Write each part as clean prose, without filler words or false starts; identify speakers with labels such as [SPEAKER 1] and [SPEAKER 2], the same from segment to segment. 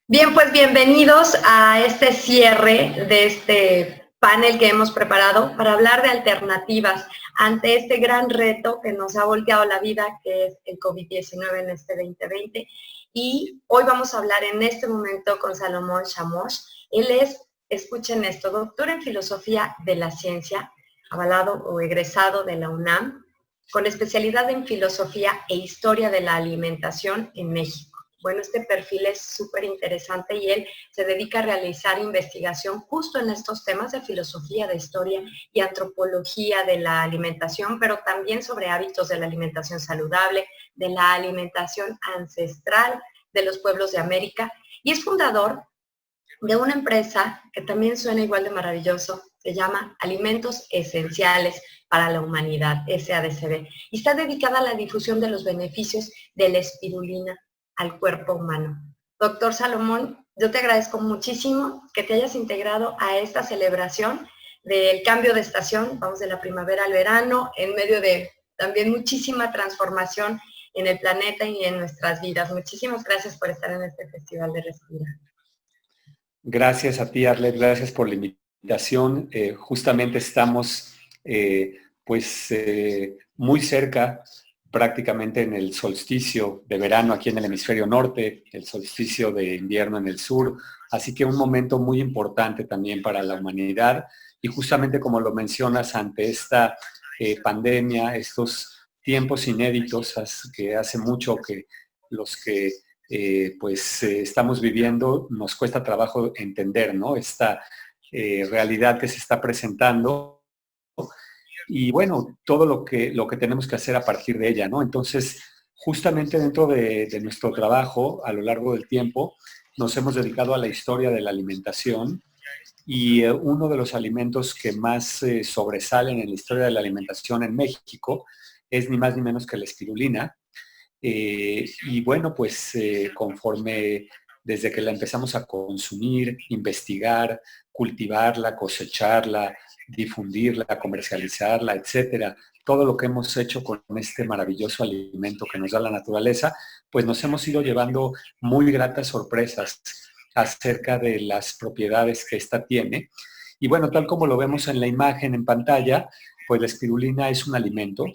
[SPEAKER 1] Bien, pues bienvenidos a este cierre de este panel que hemos preparado para hablar de alternativas ante este gran reto que nos ha volteado la vida, que es el COVID-19 en este 2020. Y hoy vamos a hablar en este momento con Salomón Chamoch. Él es, escuchen esto, doctor en filosofía de la ciencia, avalado o egresado de la UNAM, con especialidad en filosofía e historia de la alimentación en México. Bueno, este perfil es súper interesante y él se dedica a realizar investigación justo en estos temas de filosofía, de historia y antropología de la alimentación, pero también sobre hábitos de la alimentación saludable, de la alimentación ancestral de los pueblos de América. Y es fundador de una empresa que también suena igual de maravilloso, se llama Alimentos Esenciales para la Humanidad, SADCB, y está dedicada a la difusión de los beneficios de la espirulina al cuerpo humano. Doctor Salomón, yo te agradezco muchísimo que te hayas integrado a esta celebración del cambio de estación, vamos de la primavera al verano, en medio de también muchísima transformación en el planeta y en nuestras vidas. Muchísimas gracias por estar en este Festival de Respira.
[SPEAKER 2] Gracias a ti, Arlet, gracias por la invitación. Justamente estamos muy cerca, prácticamente en el solsticio de verano aquí en el hemisferio norte, el solsticio de invierno en el sur, así que un momento muy importante también para la humanidad y justamente como lo mencionas ante esta pandemia, estos tiempos inéditos que hace mucho que los que estamos viviendo, nos cuesta trabajo entender, ¿no? Esta realidad que se está presentando y bueno, todo lo que tenemos que hacer a partir de ella, ¿no? Entonces, justamente dentro de nuestro trabajo, a lo largo del tiempo, nos hemos dedicado a la historia de la alimentación y uno de los alimentos que más sobresalen en la historia de la alimentación en México es ni más ni menos que la espirulina. Y bueno, pues conforme desde que la empezamos a consumir, investigar, cultivarla, cosecharla, difundirla, comercializarla, etcétera, todo lo que hemos hecho con este maravilloso alimento que nos da la naturaleza, pues nos hemos ido llevando muy gratas sorpresas acerca de las propiedades que ésta tiene. Y bueno, tal como lo vemos en la imagen en pantalla, pues la espirulina es un alimento.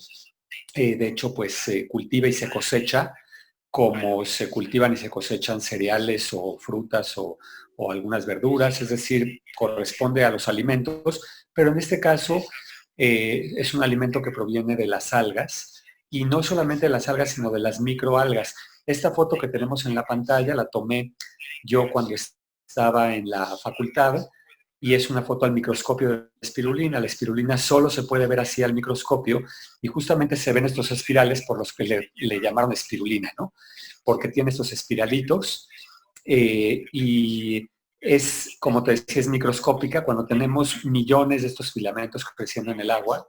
[SPEAKER 2] De hecho, pues se cultiva y se cosecha como se cultivan y se cosechan cereales o frutas o algunas verduras, es decir, corresponde a los alimentos, pero en este caso es un alimento que proviene de las algas y no solamente de las algas, sino de las microalgas. Esta foto que tenemos en la pantalla la tomé yo cuando estaba en la facultad y es una foto al microscopio de espirulina. La espirulina solo se puede ver así al microscopio y justamente se ven estos espirales por los que le llamaron espirulina, ¿no? Porque tiene estos espiralitos y es, como te decía, es microscópica. Cuando tenemos millones de estos filamentos creciendo en el agua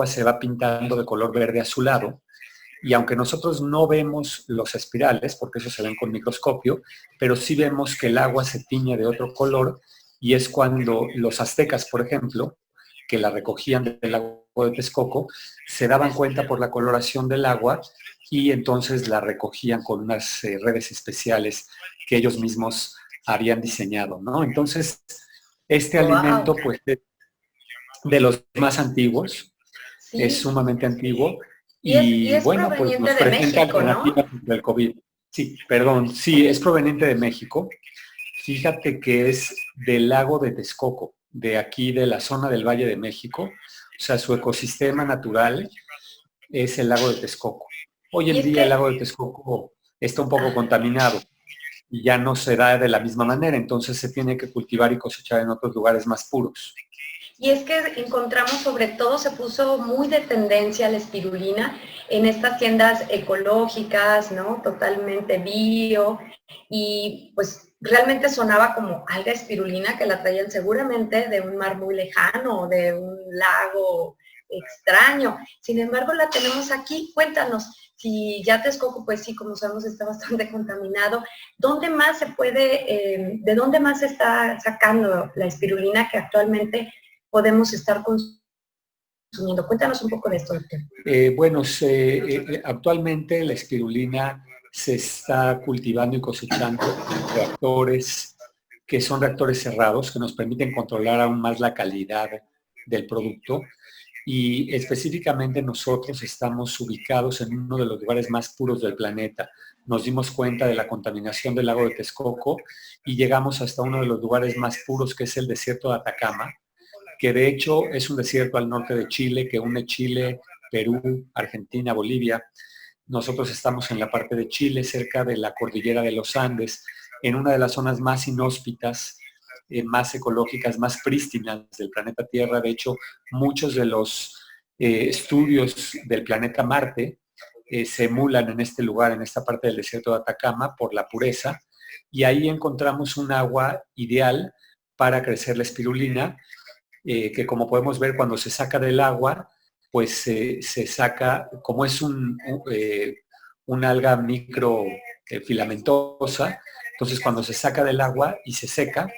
[SPEAKER 2] se va pintando de color verde azulado. Y aunque nosotros no vemos los espirales, porque eso se ven con microscopio, pero sí vemos que el agua se tiñe de otro color y es cuando los aztecas, por ejemplo, que la recogían del agua de Texcoco, se daban cuenta por la coloración del agua y entonces la recogían con unas redes especiales que ellos mismos habían diseñado, ¿no? Entonces, este alimento, pues, es de los más antiguos,
[SPEAKER 1] Sí.
[SPEAKER 2] es sumamente antiguo
[SPEAKER 1] Y
[SPEAKER 2] y
[SPEAKER 1] es
[SPEAKER 2] bueno, pues
[SPEAKER 1] proveniente
[SPEAKER 2] nos
[SPEAKER 1] de
[SPEAKER 2] presenta
[SPEAKER 1] México, ¿no?
[SPEAKER 2] alternativas contra el COVID. Sí, perdón, sí, es proveniente de México. Fíjate que es del lago de Texcoco, de aquí, de la zona del Valle de México. O sea, su ecosistema natural es el lago de Texcoco. Hoy
[SPEAKER 1] Y
[SPEAKER 2] en
[SPEAKER 1] es
[SPEAKER 2] día el
[SPEAKER 1] que,
[SPEAKER 2] lago de Texcoco está un poco contaminado y ya no se da de la misma manera, entonces se tiene que cultivar y cosechar en otros lugares más puros.
[SPEAKER 1] y es que encontramos, sobre todo, se puso muy de tendencia la espirulina en estas tiendas ecológicas, ¿no? Totalmente bio, y pues realmente sonaba como alga espirulina que la traían seguramente de un mar muy lejano o de un lago extraño. Sin embargo, la tenemos aquí. Cuéntanos, si ya Texcoco, pues sí, como sabemos, está bastante contaminado, ¿dónde más se puede, de dónde más se está sacando la espirulina que actualmente podemos estar consumiendo? Cuéntanos un poco de esto, doctor.
[SPEAKER 2] Bueno, actualmente la espirulina se está cultivando y cosechando en reactores que son reactores cerrados, que nos permiten controlar aún más la calidad del producto. Y específicamente nosotros estamos ubicados en uno de los lugares más puros del planeta. Nos dimos cuenta de la contaminación del lago de Texcoco y llegamos hasta uno de los lugares más puros, que es el desierto de Atacama, que de hecho es un desierto al norte de Chile, que une Chile, Perú, Argentina, Bolivia. Nosotros estamos en la parte de Chile, cerca de la cordillera de los Andes, en una de las zonas más inhóspitas, más ecológicas, más prístinas del planeta Tierra. De hecho, muchos de los estudios del planeta Marte se emulan en este lugar, en esta parte del desierto de Atacama, por la pureza, y ahí encontramos un agua ideal para crecer la espirulina, que como podemos ver cuando se saca del agua, pues se saca, como es un alga micro filamentosa, entonces cuando se saca del agua y se seca,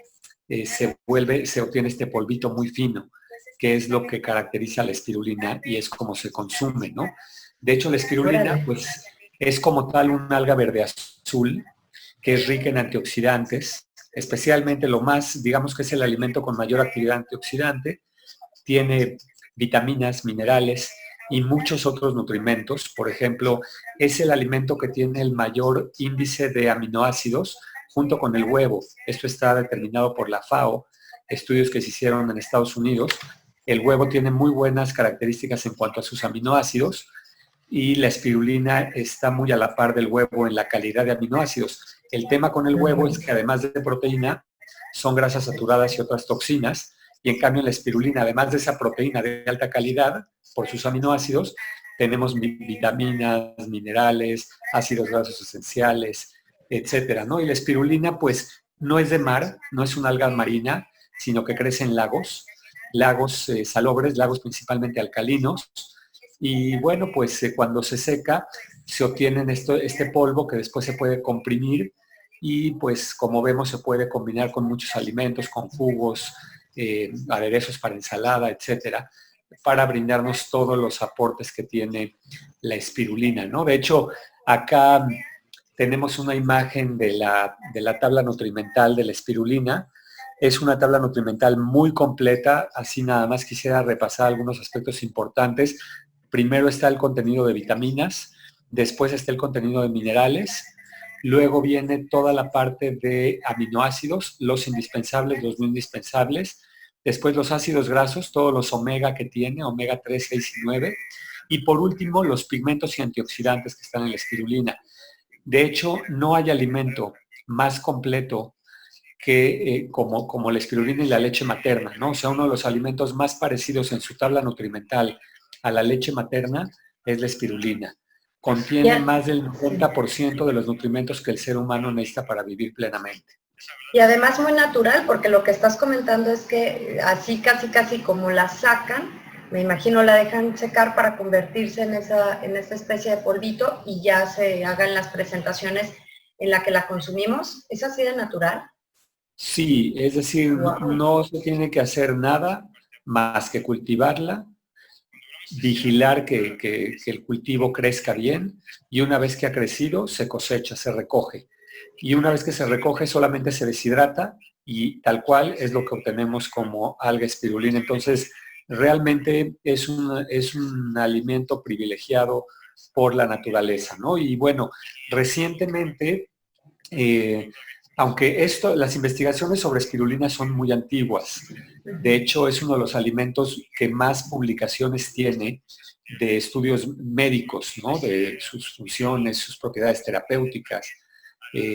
[SPEAKER 2] se obtiene este polvito muy fino, que es lo que caracteriza la espirulina y es como se consume, ¿no? De hecho, la espirulina, pues, es como tal un alga verde azul, que es rica en antioxidantes, especialmente lo más, digamos que es el alimento con mayor actividad antioxidante, tiene vitaminas, minerales y muchos otros nutrimentos. Por ejemplo, es el alimento que tiene el mayor índice de aminoácidos junto con el huevo. Esto está determinado por la FAO, estudios que se hicieron en Estados Unidos. El huevo tiene muy buenas características en cuanto a sus aminoácidos y la espirulina está muy a la par del huevo en la calidad de aminoácidos. El tema con el huevo es que además de proteína, son grasas saturadas y otras toxinas, y en cambio en la espirulina, además de esa proteína de alta calidad por sus aminoácidos, tenemos vitaminas, minerales, ácidos grasos esenciales, etcétera, ¿no? Y la espirulina, pues, no es de mar, no es una alga marina, sino que crece en lagos salobres, lagos principalmente alcalinos, y bueno, pues cuando se seca, se obtienen este polvo que después se puede comprimir y pues como vemos se puede combinar con muchos alimentos, con jugos, aderezos para ensalada, etcétera, para brindarnos todos los aportes que tiene la espirulina, ¿no? De hecho, acá tenemos una imagen de la tabla nutrimental de la espirulina. Es una tabla nutrimental muy completa, así nada más quisiera repasar algunos aspectos importantes. Primero está el contenido de vitaminas, después está el contenido de minerales, luego viene toda la parte de aminoácidos, los indispensables, los no indispensables, después los ácidos grasos, todos los omega que tiene, omega 3, 6 y 9, y por último los pigmentos y antioxidantes que están en la espirulina. De hecho, no hay alimento más completo que como la espirulina y la leche materna, ¿no? O sea, uno de los alimentos más parecidos en su tabla nutrimental a la leche materna es la espirulina. Contiene más del 90% de los nutrimentos que el ser humano necesita para vivir plenamente.
[SPEAKER 1] Y además muy natural, porque lo que estás comentando es que así casi como la sacan, me imagino la dejan secar para convertirse en esta especie de polvito y ya se hagan las presentaciones en la que la consumimos. ¿Es así de natural?
[SPEAKER 2] Sí, es decir, no se tiene que hacer nada más que cultivarla, vigilar que el cultivo crezca bien y una vez que ha crecido se cosecha, se recoge. Y una vez que se recoge solamente se deshidrata y tal cual es lo que obtenemos como alga espirulina. Entonces, realmente es un alimento privilegiado por la naturaleza, ¿no? Y bueno, recientemente, aunque las investigaciones sobre espirulina son muy antiguas, de hecho es uno de los alimentos que más publicaciones tiene de estudios médicos, ¿no? De sus funciones, sus propiedades terapéuticas.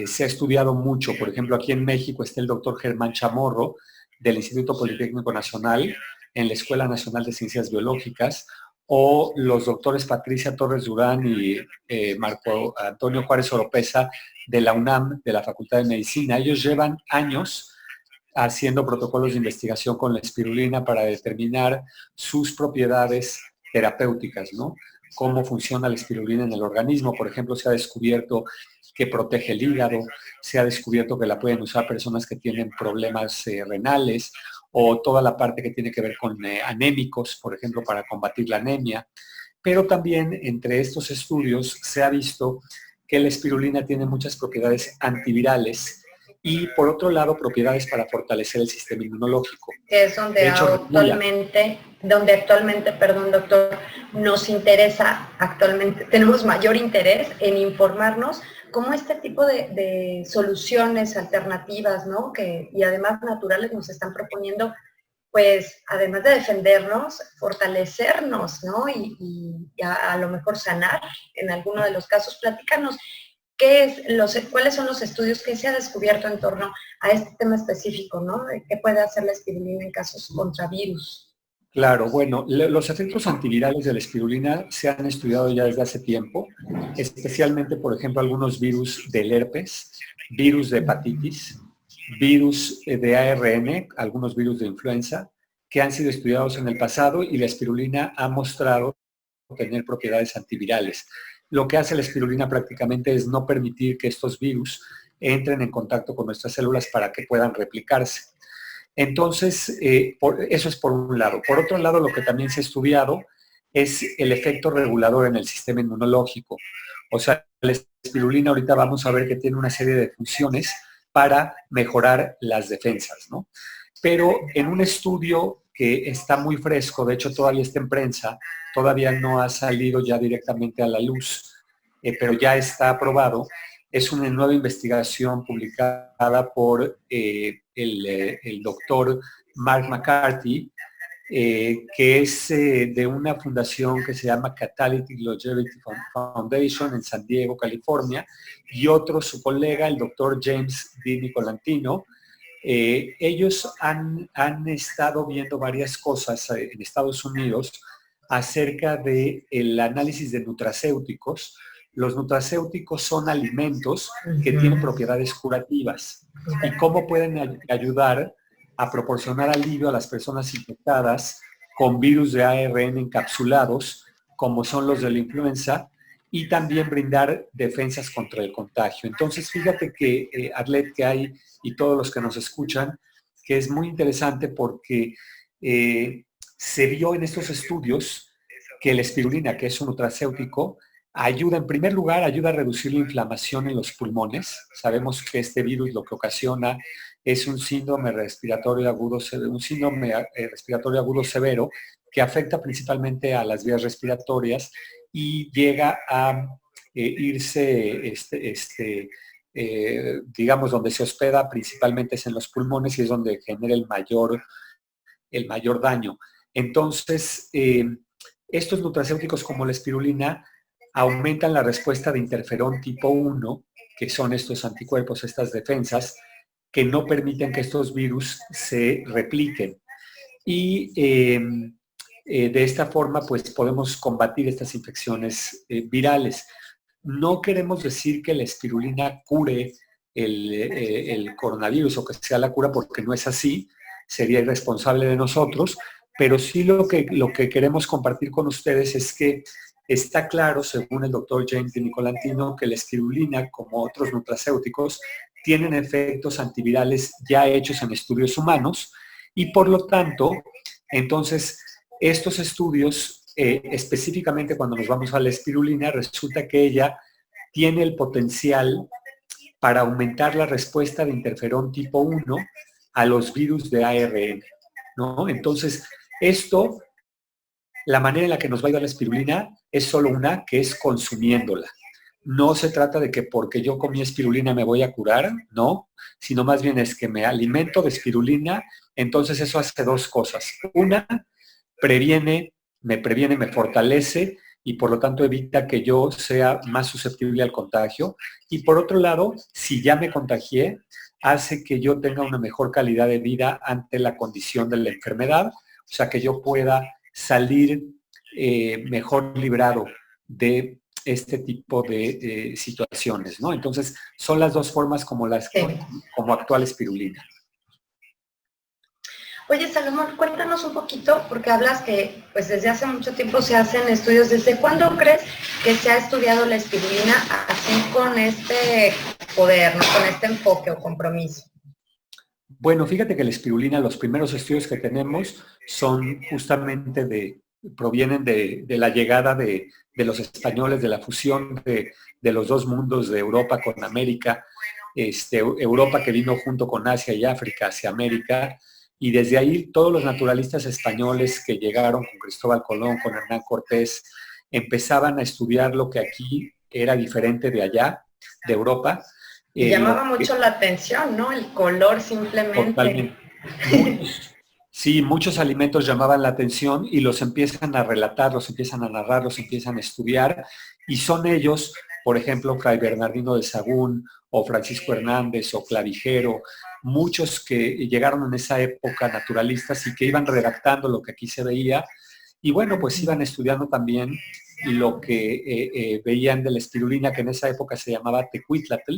[SPEAKER 2] Se ha estudiado mucho, por ejemplo, aquí en México está el doctor Germán Chamorro del Instituto Politécnico Nacional en la Escuela Nacional de Ciencias Biológicas, o los doctores Patricia Torres Durán y Marco Antonio Juárez Oropesa de la UNAM, de la Facultad de Medicina. Ellos llevan años haciendo protocolos de investigación con la espirulina para determinar sus propiedades terapéuticas, ¿no? Cómo funciona la espirulina en el organismo. Por ejemplo, se ha descubierto que protege el hígado, se ha descubierto que la pueden usar personas que tienen problemas renales, o toda la parte que tiene que ver con anémicos, por ejemplo, para combatir la anemia. Pero también entre estos estudios se ha visto que la espirulina tiene muchas propiedades antivirales y, por otro lado, propiedades para fortalecer el sistema inmunológico.
[SPEAKER 1] Que es donde
[SPEAKER 2] De hecho,
[SPEAKER 1] actualmente, perdón, doctor, nos interesa actualmente, tenemos mayor interés en informarnos cómo este tipo de soluciones alternativas, ¿no? Y además naturales nos están proponiendo, pues, además de defendernos, fortalecernos, ¿no? Y a lo mejor sanar en alguno de los casos. Platícanos, ¿cuáles son los estudios que se ha descubierto en torno a este tema específico, ¿no? De qué puede hacer la espirulina en casos contra virus.
[SPEAKER 2] Claro, bueno, los efectos antivirales de la espirulina se han estudiado ya desde hace tiempo, especialmente, por ejemplo, algunos virus del herpes, virus de hepatitis, virus de ARN, algunos virus de influenza, que han sido estudiados en el pasado y la espirulina ha mostrado tener propiedades antivirales. Lo que hace la espirulina prácticamente es no permitir que estos virus entren en contacto con nuestras células para que puedan replicarse. Entonces, eso es por un lado. Por otro lado, lo que también se ha estudiado es el efecto regulador en el sistema inmunológico. O sea, la espirulina ahorita vamos a ver que tiene una serie de funciones para mejorar las defensas, ¿no? Pero en un estudio que está muy fresco, de hecho todavía está en prensa, todavía no ha salido ya directamente a la luz, pero ya está aprobado. Es una nueva investigación publicada por el doctor Mark McCarthy, que es de una fundación que se llama Catalytic Longevity Foundation en San Diego, California, y otro, su colega, el doctor James D. Nicolantino. Ellos han estado viendo varias cosas en Estados Unidos acerca del análisis de nutracéuticos. Los nutracéuticos son alimentos que tienen propiedades curativas y cómo pueden ayudar a proporcionar alivio a las personas infectadas con virus de ARN encapsulados, como son los de la influenza, y también brindar defensas contra el contagio. Entonces, fíjate que, Arlet, que hay, y todos los que nos escuchan, que es muy interesante porque se vio en estos estudios que la espirulina, que es un nutracéutico, ayuda, en primer lugar, ayuda a reducir la inflamación en los pulmones. Sabemos que este virus lo que ocasiona es un síndrome respiratorio agudo severo que afecta principalmente a las vías respiratorias y llega a irse, digamos, donde se hospeda principalmente es en los pulmones y es donde genera el mayor daño. Entonces, estos nutracéuticos como la espirulina aumentan la respuesta de interferón tipo 1, que son estos anticuerpos, estas defensas, que no permiten que estos virus se repliquen. Y de esta forma, pues podemos combatir estas infecciones virales. No queremos decir que la espirulina cure el coronavirus o que sea la cura, porque no es así, sería irresponsable de nosotros, pero sí lo que queremos compartir con ustedes es que está claro, según el doctor James de Nicolantino, que la espirulina, como otros nutracéuticos, tienen efectos antivirales ya hechos en estudios humanos y por lo tanto, entonces, estos estudios, específicamente cuando nos vamos a la espirulina, resulta que ella tiene el potencial para aumentar la respuesta de interferón tipo 1 a los virus de ARN, ¿no? Entonces, esto, la manera en la que nos va a ayudar la espirulina es solo una, que es consumiéndola. No se trata de que porque yo comí espirulina me voy a curar, no, sino más bien es que me alimento de espirulina, entonces eso hace dos cosas. Una, me previene, me fortalece y por lo tanto evita que yo sea más susceptible al contagio. Y por otro lado, si ya me contagié, hace que yo tenga una mejor calidad de vida ante la condición de la enfermedad, o sea que yo pueda salir mejor librado de este tipo de situaciones, ¿no? Entonces, son las dos formas como actúa la espirulina.
[SPEAKER 1] Oye, Salomón, cuéntanos un poquito, porque hablas que pues desde hace mucho tiempo se hacen estudios. ¿Desde cuándo crees que se ha estudiado la espirulina así con este poder, ¿no? Con este enfoque o compromiso?
[SPEAKER 2] Bueno, fíjate que la espirulina, los primeros estudios que tenemos son justamente de provienen de la llegada de los españoles, de la fusión de los dos mundos, de Europa con América, Europa que vino junto con Asia y África hacia América, y desde ahí todos los naturalistas españoles que llegaron con Cristóbal Colón, con Hernán Cortés, empezaban a estudiar lo que aquí era diferente de allá, de Europa.
[SPEAKER 1] Llamaba mucho la atención, ¿no? El color simplemente.
[SPEAKER 2] Totalmente. Sí, muchos alimentos llamaban la atención y los empiezan a relatar, los empiezan a narrar, los empiezan a estudiar, y son ellos, por ejemplo, Fray Bernardino de Sahagún o Francisco Hernández o Clavijero, muchos que llegaron en esa época naturalistas y que iban redactando lo que aquí se veía, y bueno, pues iban estudiando también lo que veían de la espirulina, que en esa época se llamaba tecuitlatl,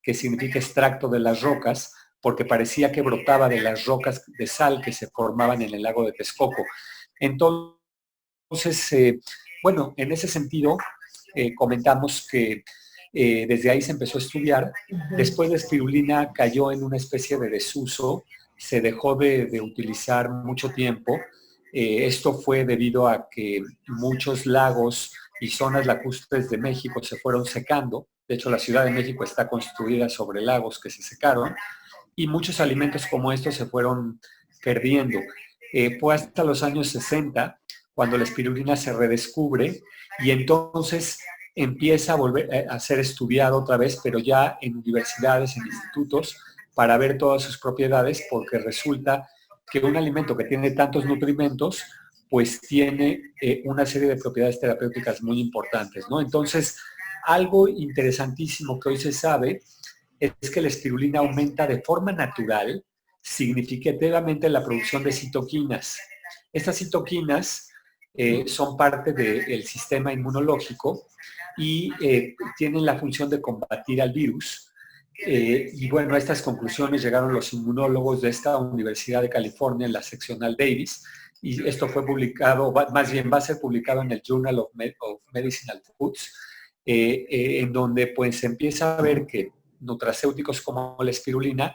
[SPEAKER 2] que significa extracto de las rocas, porque parecía que brotaba de las rocas de sal que se formaban en el lago de Texcoco. Entonces, bueno, en ese sentido, comentamos que desde ahí se empezó a estudiar. Después la espirulina cayó en una especie de desuso, se dejó de utilizar mucho tiempo. Esto fue debido a que muchos lagos y zonas lacustres de México se fueron secando. De hecho, la Ciudad de México está construida sobre lagos que se secaron, y muchos alimentos como estos se fueron perdiendo. Fue hasta los años 60 cuando la espirulina se redescubre, y entonces empieza a volver a ser estudiado otra vez, pero ya en universidades, en institutos, para ver todas sus propiedades, porque resulta que un alimento que tiene tantos nutrimentos, pues tiene una serie de propiedades terapéuticas muy importantes, ¿no? Entonces, algo interesantísimo que hoy se sabe es que la espirulina aumenta de forma natural significativamente la producción de citoquinas. Estas citoquinas son parte del sistema inmunológico y tienen la función de combatir al virus. Y bueno, a estas conclusiones llegaron los inmunólogos de esta Universidad de California en la seccional Davis, y esto fue publicado, más bien va a ser publicado en el Journal of Medicinal Foods, en donde pues se empieza a ver que nutracéuticos como la espirulina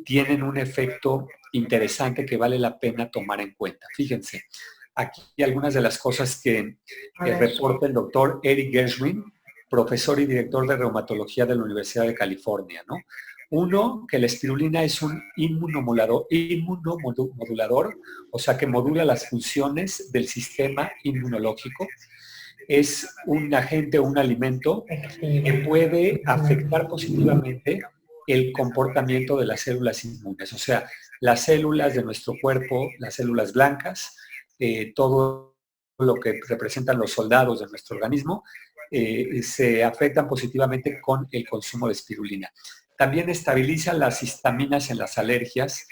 [SPEAKER 2] tienen un efecto interesante que vale la pena tomar en cuenta. Fíjense, aquí algunas de las cosas que reporta el doctor Eric Gershwin, profesor y director de reumatología de la Universidad de California, ¿no? Uno, que la espirulina es un inmunomodulador, o sea que modula las funciones del sistema inmunológico. Es un agente o un alimento que puede afectar positivamente el comportamiento de las células inmunes, o sea, las células de nuestro cuerpo, las células blancas, todo lo que representan los soldados de nuestro organismo, se afectan positivamente con el consumo de espirulina. También estabiliza las histaminas en las alergias,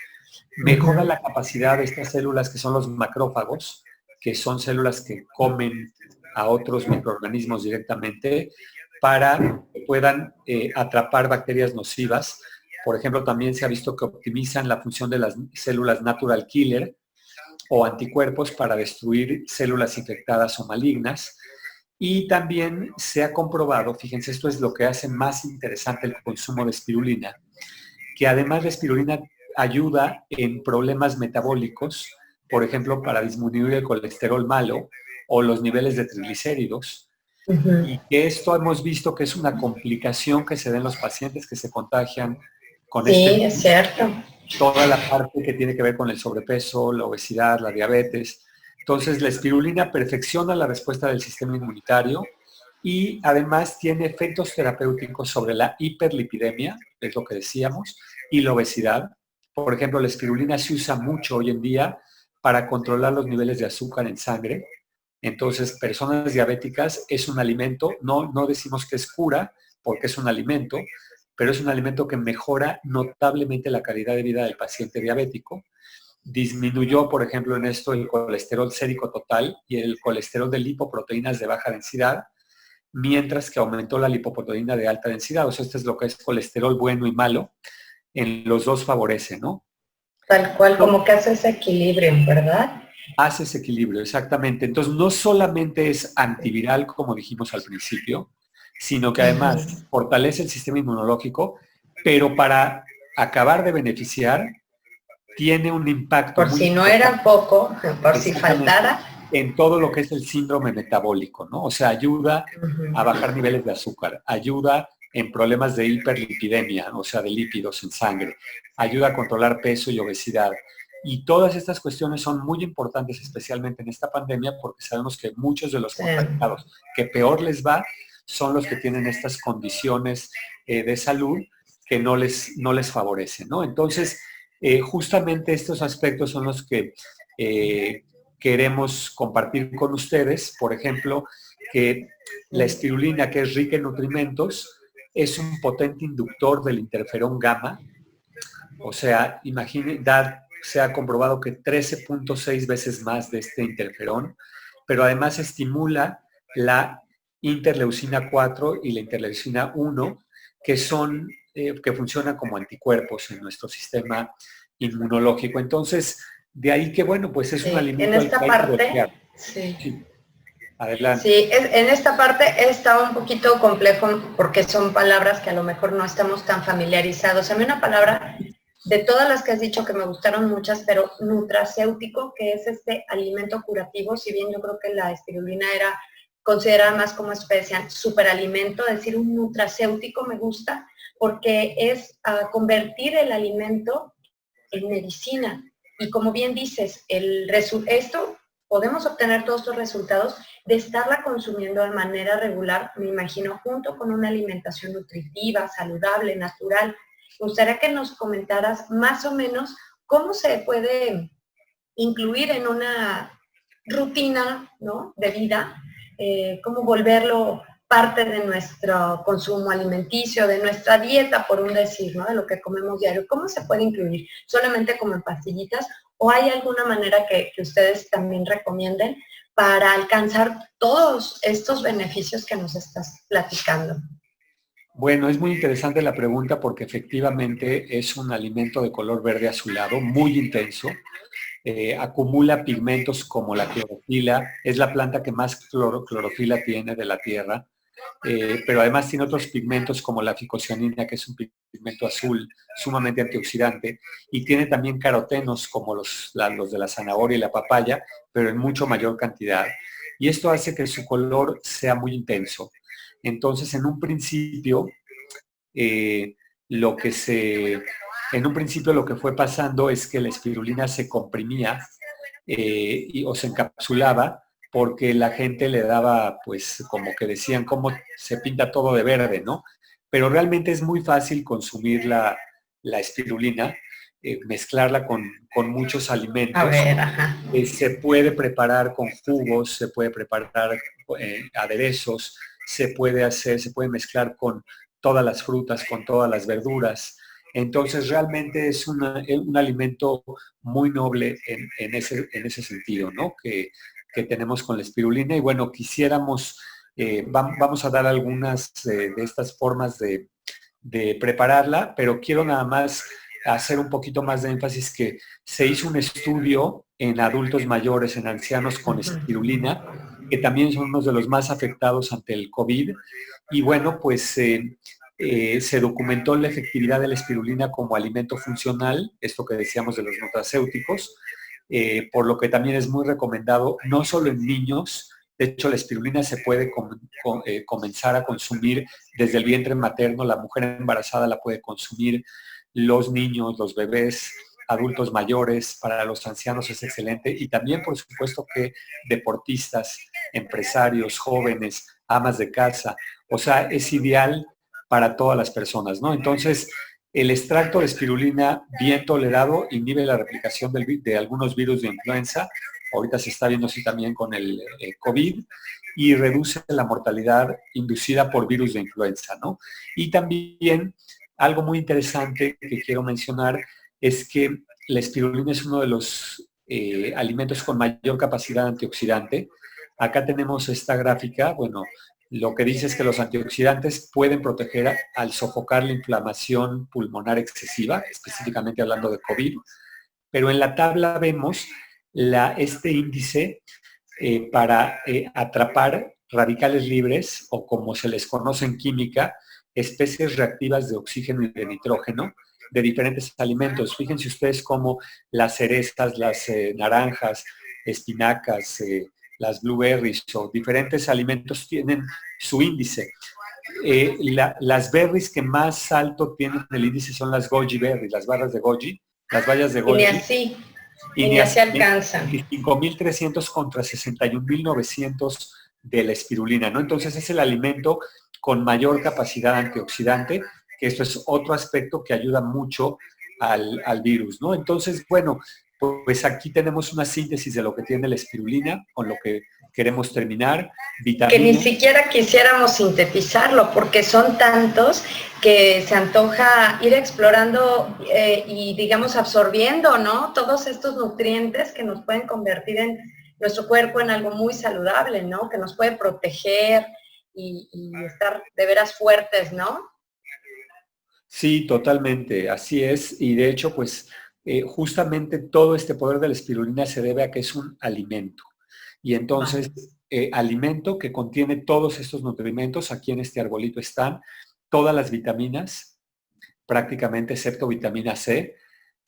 [SPEAKER 2] mejora la capacidad de estas células que son los macrófagos, que son células que comen a otros microorganismos directamente, para que puedan atrapar bacterias nocivas. Por ejemplo, también se ha visto que optimizan la función de las células natural killer o anticuerpos para destruir células infectadas o malignas. Y también se ha comprobado, fíjense, esto es lo que hace más interesante el consumo de espirulina, que además la espirulina ayuda en problemas metabólicos, por ejemplo, para disminuir el colesterol malo o los niveles de triglicéridos. Y que esto hemos visto que es una complicación que se da en los pacientes que se contagian con
[SPEAKER 1] sí, es cierto.
[SPEAKER 2] Toda la parte que tiene que ver con el sobrepeso, la obesidad, la diabetes. Entonces, la espirulina perfecciona la respuesta del sistema inmunitario y además tiene efectos terapéuticos sobre la hiperlipidemia, es lo que decíamos, y la obesidad. Por ejemplo, la espirulina se usa mucho hoy en día para controlar los niveles de azúcar en sangre. Entonces, personas diabéticas es un alimento, no decimos que es cura, porque es un alimento, pero es un alimento que mejora notablemente la calidad de vida del paciente diabético. Disminuyó, por ejemplo, en esto el colesterol sérico total y el colesterol de lipoproteínas de baja densidad, mientras que aumentó la lipoproteína de alta densidad. O sea, esto es lo que es colesterol bueno y malo. En los dos favorece, ¿no?
[SPEAKER 1] Tal cual, como que hace ese equilibrio, ¿verdad?
[SPEAKER 2] Hace ese equilibrio, exactamente. Entonces, no solamente es antiviral, como dijimos al principio, sino que además fortalece el sistema inmunológico, pero para acabar de beneficiar, tiene un impacto.
[SPEAKER 1] Por si no era poco, por si faltara.
[SPEAKER 2] en todo lo que es el síndrome metabólico, ¿no? O sea, ayuda a bajar niveles de azúcar, ayuda en problemas de hiperlipidemia, o sea, de lípidos en sangre, ayuda a controlar peso y obesidad. Y todas estas cuestiones son muy importantes, especialmente en esta pandemia, porque sabemos que muchos de los contagiados que peor les va son los que tienen estas condiciones de salud que no les favorecen, ¿no? Entonces, justamente estos aspectos son los que queremos compartir con ustedes. Por ejemplo, que la espirulina, que es rica en nutrimentos, es un potente inductor del interferón gamma. O sea, imaginen, se ha comprobado que 13.6 veces más de este interferón, pero además estimula la interleucina 4 y la interleucina 1, que son, que funcionan como anticuerpos en nuestro sistema inmunológico. Entonces, de ahí que, bueno, pues es un alimento
[SPEAKER 1] en esta parte, sí.
[SPEAKER 2] Sí. Adelante.
[SPEAKER 1] Sí, en esta parte está un poquito complejo porque son palabras que a lo mejor no estamos tan familiarizados. A mí una palabra de todas las que has dicho que me gustaron muchas, pero nutracéutico, que es este alimento curativo, si bien yo creo que la espirulina era considerada más como especie, superalimento, es decir, un nutracéutico me gusta porque es convertir el alimento en medicina. Y como bien dices, esto podemos obtener todos estos resultados de estarla consumiendo de manera regular, me imagino, junto con una alimentación nutritiva, saludable, natural. Me gustaría que nos comentaras más o menos cómo se puede incluir en una rutina, ¿no?, de vida, cómo volverlo parte de nuestro consumo alimenticio, de nuestra dieta, por un decir, ¿no?, de lo que comemos diario. ¿Cómo se puede incluir? ¿Solamente como en pastillitas? ¿O hay alguna manera que ustedes también recomienden para alcanzar todos estos beneficios que nos estás platicando?
[SPEAKER 2] Bueno, es muy interesante la pregunta porque efectivamente es un alimento de color verde azulado, muy intenso. Acumula pigmentos como la clorofila, es la planta que más clorofila tiene de la tierra, pero además tiene otros pigmentos como la ficocianina, que es un pigmento azul sumamente antioxidante, y tiene también carotenos como los de la zanahoria y la papaya, pero en mucho mayor cantidad. Y esto hace que su color sea muy intenso. Entonces, en un principio, lo que fue pasando es que la espirulina se comprimía o se encapsulaba porque la gente le daba, pues, como que decían, cómo se pinta todo de verde, ¿no? Pero realmente es muy fácil consumir la espirulina, mezclarla con muchos alimentos.
[SPEAKER 1] A ver, ajá.
[SPEAKER 2] Se puede preparar con jugos, se puede preparar aderezos, se puede mezclar con todas las frutas, con todas las verduras. Entonces realmente es un alimento muy noble en ese sentido, ¿no? Que tenemos con la espirulina. Y bueno, quisiéramos, vamos a dar algunas de estas formas de prepararla, pero quiero nada más hacer un poquito más de énfasis que se hizo un estudio en adultos mayores, en ancianos con espirulina, que también son unos de los más afectados ante el COVID. Y bueno, pues se documentó la efectividad de la espirulina como alimento funcional, esto que decíamos de los nutracéuticos, por lo que también es muy recomendado, no solo en niños. De hecho, la espirulina se puede comenzar a consumir desde el vientre materno, la mujer embarazada la puede consumir, los niños, los bebés, adultos mayores, para los ancianos es excelente, y también, por supuesto, que deportistas, empresarios, jóvenes, amas de casa, o sea, es ideal para todas las personas, ¿no? Entonces, el extracto de espirulina bien tolerado inhibe la replicación de algunos virus de influenza, ahorita se está viendo así también con el COVID, y reduce la mortalidad inducida por virus de influenza, ¿no? Y también algo muy interesante que quiero mencionar es que la espirulina es uno de los alimentos con mayor capacidad antioxidante. Acá tenemos esta gráfica, bueno, lo que dice es que los antioxidantes pueden proteger al sofocar la inflamación pulmonar excesiva, específicamente hablando de COVID, pero en la tabla vemos este índice para atrapar radicales libres, o como se les conoce en química, especies reactivas de oxígeno y de nitrógeno de diferentes alimentos. Fíjense ustedes cómo las cerezas, las naranjas, espinacas, las blueberries o diferentes alimentos tienen su índice. Las berries que más alto tienen el índice son las goji berries, las barras de goji, las bayas de
[SPEAKER 1] Y ni
[SPEAKER 2] goji.
[SPEAKER 1] así, y ni así alcanzan.
[SPEAKER 2] 5.300 contra 61.900 de la espirulina, ¿no? Entonces es el alimento con mayor capacidad antioxidante, que esto es otro aspecto que ayuda mucho al virus, ¿no? Entonces, bueno, pues aquí tenemos una síntesis de lo que tiene la espirulina, con lo que queremos terminar.
[SPEAKER 1] Que ni
[SPEAKER 2] Vitaminas.
[SPEAKER 1] siquiera quisiéramos sintetizarlo, porque son tantos que se antoja ir explorando y, digamos, absorbiendo, ¿no? Todos estos nutrientes que nos pueden convertir en nuestro cuerpo en algo muy saludable, ¿no? Que nos puede proteger y estar de veras fuertes, ¿no?
[SPEAKER 2] Sí, totalmente, así es. Y de hecho, pues justamente todo este poder de la espirulina se debe a que es un alimento. Y entonces, alimento que contiene todos estos nutrimentos, aquí en este arbolito están todas las vitaminas, prácticamente excepto vitamina C,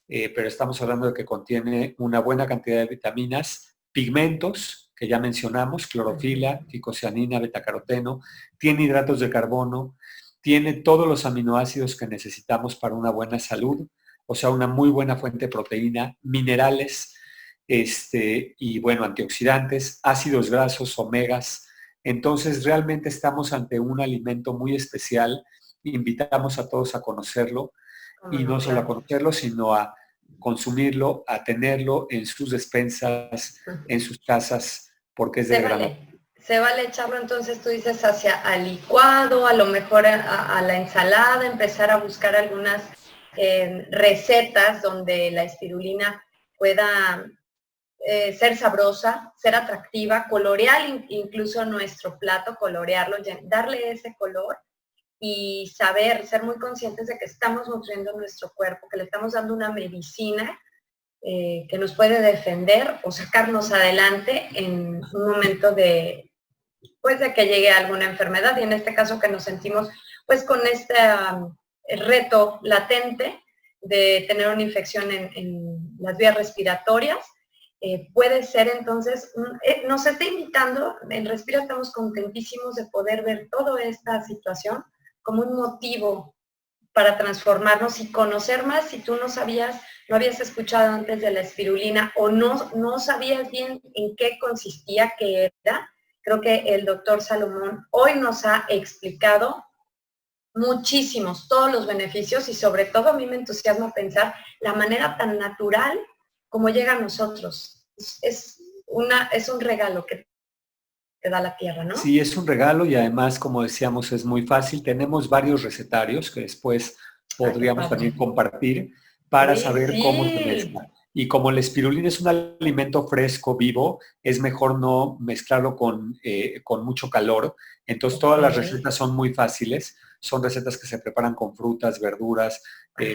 [SPEAKER 2] pero estamos hablando de que contiene una buena cantidad de vitaminas, pigmentos, que ya mencionamos, clorofila, ficocianina, betacaroteno, tiene hidratos de carbono, tiene todos los aminoácidos que necesitamos para una buena salud, o sea, una muy buena fuente de proteína, minerales, y bueno, antioxidantes, ácidos grasos, omegas. Entonces, realmente estamos ante un alimento muy especial. Invitamos a todos a conocerlo y no solo a conocerlo, sino a consumirlo, a tenerlo en sus despensas, en sus casas, porque es de gran.
[SPEAKER 1] Se vale echarlo entonces, tú dices, hacia al licuado, a lo mejor a la ensalada, empezar a buscar algunas recetas donde la espirulina pueda ser sabrosa, ser atractiva, colorear incluso nuestro plato, colorearlo, darle ese color y saber, ser muy conscientes de que estamos nutriendo nuestro cuerpo, que le estamos dando una medicina que nos puede defender o sacarnos adelante en un momento de, pues, de que llegue alguna enfermedad, y en este caso que nos sentimos pues con este reto latente de tener una infección en las vías respiratorias. Puede ser entonces, nos está invitando, en Respira estamos contentísimos de poder ver toda esta situación como un motivo para transformarnos y conocer más. Si tú no sabías, no habías escuchado antes de la espirulina o no sabías bien en qué consistía, qué era, creo que el doctor Salomón hoy nos ha explicado muchísimos, todos los beneficios, y sobre todo a mí me entusiasma pensar la manera tan natural como llega a nosotros. Es un regalo que te da la tierra, ¿no?
[SPEAKER 2] Sí, es un regalo y además, como decíamos, es muy fácil. Tenemos varios recetarios que después podríamos también compartir para saber cómo se mezcla. Y como la espirulina es un alimento fresco, vivo, es mejor no mezclarlo con mucho calor. Entonces, todas las recetas son muy fáciles. Son recetas que se preparan con frutas, verduras,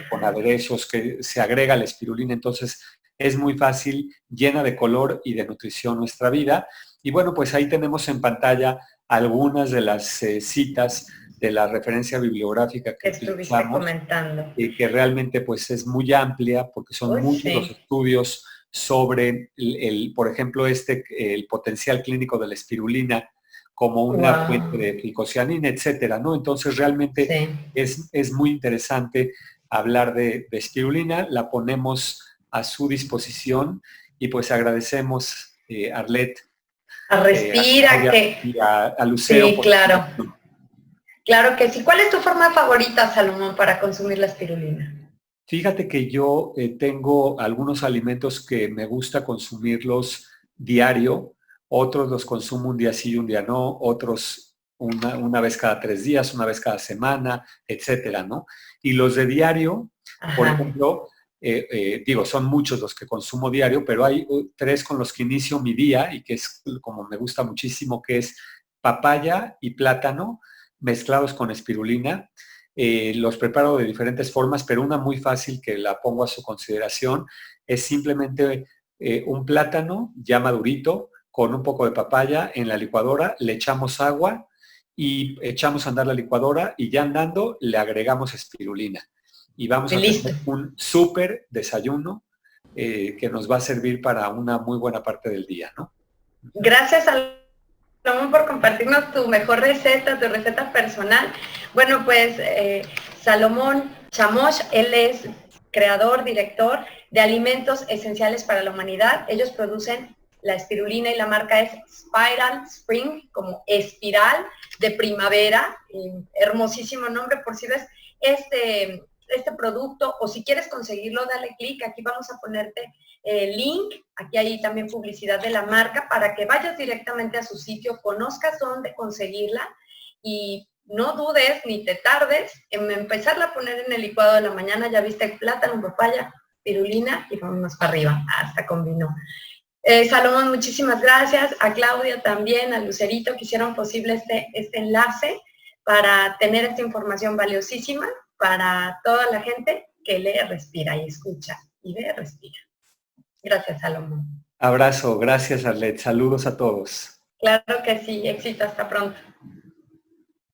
[SPEAKER 2] con aderezos, que se agrega la espirulina. Entonces, es muy fácil, llena de color y de nutrición nuestra vida. Y bueno, pues ahí tenemos en pantalla algunas de las citas de la referencia bibliográfica que
[SPEAKER 1] estuviste comentando.
[SPEAKER 2] Que realmente pues es muy amplia porque son muchos los estudios sobre, por ejemplo, el potencial clínico de la espirulina como una fuente de ficocianina, etcétera, ¿no? Entonces realmente es muy interesante hablar de espirulina, la ponemos a su disposición y pues agradecemos, Arlet,
[SPEAKER 1] a Respira,
[SPEAKER 2] a Lucero.
[SPEAKER 1] Sí, claro. Claro que sí. ¿Cuál es tu forma favorita, Salomón, para consumir la espirulina?
[SPEAKER 2] Fíjate que yo tengo algunos alimentos que me gusta consumirlos diario, otros los consumo un día sí y un día no, otros una vez cada 3 días, una vez cada semana, etcétera, ¿no? Y los de diario, por ejemplo, digo, son muchos los que consumo diario, pero hay 3 con los que inicio mi día y que es como me gusta muchísimo, que es papaya y plátano mezclados con espirulina. Los preparo de diferentes formas, pero una muy fácil que la pongo a su consideración es simplemente un plátano ya madurito con un poco de papaya en la licuadora, le echamos agua y echamos a andar la licuadora y ya andando le agregamos espirulina. Y vamos a tener un súper desayuno que nos va a servir para una muy buena parte del día, ¿no?
[SPEAKER 1] Gracias, Salomón, por compartirnos tu mejor receta, tu receta personal. Bueno, pues Salomón Chamoch, él es creador, director de Alimentos Esenciales para la Humanidad. Ellos producen la espirulina y la marca es Spiral Spring, como espiral de primavera. Hermosísimo nombre. Por si ves este producto o si quieres conseguirlo, dale clic. Aquí vamos a ponerte el link. Aquí hay también publicidad de la marca para que vayas directamente a su sitio, conozcas dónde conseguirla y no dudes ni te tardes en empezarla a poner en el licuado de la mañana. Ya viste plátano, papaya, pirulina y vámonos para arriba. Hasta combinó. Salomón, muchísimas gracias. A Claudia también, a Lucerito, que hicieron posible este enlace para tener esta información valiosísima para toda la gente que lee, respira y escucha y ve, respira. Gracias, Salomón.
[SPEAKER 2] Abrazo, gracias Arlet, saludos a todos.
[SPEAKER 1] Claro que sí, éxito, hasta pronto.